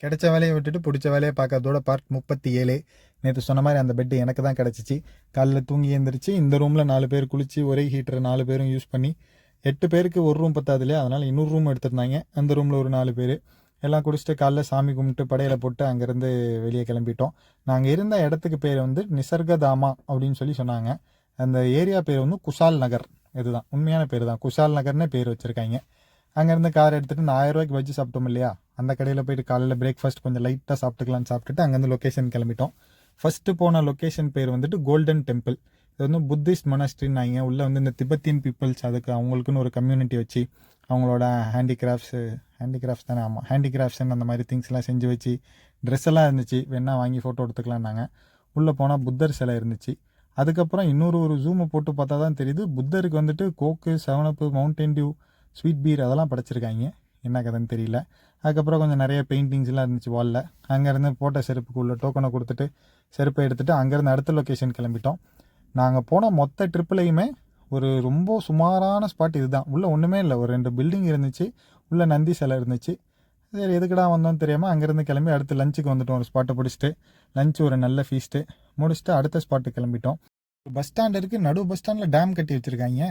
கிடைச்ச வேலையை விட்டுட்டு பிடிச்ச வேலையை பார்க்கறதோட பார்ட் 37. நேற்று சொன்ன மாதிரி அந்த பெட்டு எனக்கு தான் கிடச்சிச்சு. காலைல தூங்கி எழுந்திரிச்சு இந்த ரூமில் 4 பேர் குளித்து ஒரே ஹீட்டரை 4 பேரும் யூஸ் பண்ணி 8 பேருக்கு ஒரு ரூம் பத்தாது இல்லையா, அதனால் இன்னொரு ரூம் எடுத்திருந்தாங்க. அந்த ரூமில் ஒரு 4 பேர் எல்லாம் குடிச்சிட்டு காலைல சாமி கும்பிட்டு படையலை போட்டு அங்கேருந்து வெளியே கிளம்பிட்டோம். நாங்கள் இருந்த இடத்துக்கு பேர் வந்து நிசர்கதாமா அப்படின்னு சொல்லி சொன்னாங்க. அந்த ஏரியா பேர் வந்து குஷால் நகர். இதுதான் உண்மையான பேர் தான், குஷால் நகர்னே பேர் வச்சுருக்காங்க. அங்கேருந்து கார் எடுத்துகிட்டு இந்த 1000 ரூபாய்க்கு பஜ்ஜி சாப்பிட்டோம் இல்லையா, அந்த கடையில் போயிட்டு காலையில் பிரேக்ஃபாஸ்ட் கொஞ்சம் லைட்டாக சாப்பிட்டுக்கலான்னு சாப்பிட்டுட்டு அங்கேருந்து லொக்கேஷன் கிளம்பிட்டோம். ஃபஸ்ட்டு போன லொக்கேஷன் பேர் வந்துட்டு கோல்டன் டெம்பிள். இது வந்து புத்திஸ்ட் மொனாஸ்ட்ரின்னாங்க. உள்ளே வந்து இந்த திபெத்தியன் பீப்புள்ஸ், அதுக்கு அவங்களுக்குன்னு ஒரு கம்யூனிட்டி வச்சு அவங்களோட ஹேண்டிகிராஃப்ட்ஸ் தானே, ஆமாம், ஹேண்டிகிராஃப்ட்ஸ்ன்னு அந்த மாதிரி திங்ஸ்லாம் செஞ்சு வச்சு ட்ரெஸ் எல்லாம் இருந்துச்சு. வேணா வாங்கி ஃபோட்டோ எடுத்துக்கலான்னாங்க. உள்ளே போனால் புத்தர் சிலை இருந்துச்சு. அதுக்கப்புறம் ஒரு ஜூமை போட்டு பார்த்தா தான் தெரியுது, புத்தருக்கு வந்துட்டு கோக்கு, 7 அப், மவுண்டன் டியூ, ஸ்வீட் பீர் அதெல்லாம் படைச்சிருக்காங்க. என்ன கதைன்னு தெரியல. அதுக்கப்புறம் கொஞ்சம் நிறைய பெயிண்டிங்ஸ்லாம் இருந்துச்சு வாலில். அங்கேருந்து போட்ட செருப்புக்குள்ளே டோக்கனை கொடுத்துட்டு செருப்பை எடுத்துகிட்டு அங்கேருந்து அடுத்த லொக்கேஷன் கிளம்பிட்டோம். நாங்கள் போன மொத்த ட்ரிப்புலையுமே ஒரு ரொம்ப சுமாரான ஸ்பாட் இதுதான். உள்ளே ஒன்றுமே இல்லை, ஒரு 2 பில்டிங் இருந்துச்சு, உள்ளே நந்தி சிலை இருந்துச்சு. சரி எதுக்கடா வந்தோன்னு தெரியாமல் அங்கேருந்து கிளம்பி அடுத்து லஞ்சுக்கு வந்துட்டோம். ஒரு ஸ்பாட்டை பிடிச்சிட்டு லஞ்ச் ஒரு நல்ல ஃபீஸ்ட்டு முடிச்சுட்டு அடுத்த ஸ்பாட்டுக்கு கிளம்பிட்டோம். பஸ் ஸ்டாண்ட் இருக்குது, நடு பஸ் ஸ்டாண்டில் டேம் கட்டி வச்சுருக்காங்க.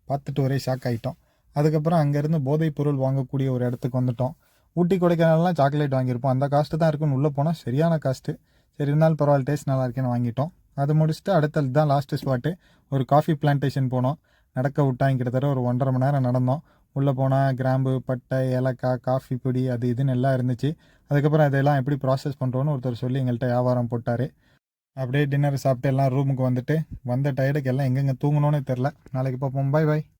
பார்த்துட்டு ஒரே ஷாக் ஆகிட்டோம். அதுக்கப்புறம் அங்கேருந்து போதைப் பொருள் வாங்கக்கூடிய ஒரு இடத்துக்கு வந்துட்டோம். ஊட்டி கொடைக்கானல்லாம் சாக்லேட் வாங்கியிருப்போம், அந்த காஸ்ட்டு தான் இருக்குன்னு உள்ளே போனால் சரியான காஸ்ட்டு. சரி இருந்தாலும் பரவாயில்ல, டேஸ்ட் நல்லா இருக்கேன்னு வாங்கிட்டோம். அது முடிச்சுட்டு அடுத்தது தான் லாஸ்ட்டு ஸ்பாட்டு, ஒரு காஃபி பிளான்டேஷன் போனோம். நடக்க விட்டாங்க, கிட்டத்தட்ட ஒரு 1.5 மணி நேரம் நடந்தோம். உள்ளே போனால் கிராம்பு, பட்டை, ஏலக்காய், காஃபி பொடி அது இதுன்னு எல்லாம் இருந்துச்சு. அதுக்கப்புறம் இதெல்லாம் எப்படி ப்ராசஸ் பண்ணுறோன்னு ஒருத்தர் சொல்லி எங்கள்கிட்ட வியாபாரம் போட்டார். அப்படியே டின்னர் சாப்பிட்டு எல்லாம் ரூமுக்கு வந்துட்டு வந்த டயர்டுக்கு எல்லாம் எங்கெங்கே தூங்கணும்னே தெரில. நாளைக்கு பார்ப்போம். பாய் பாய்.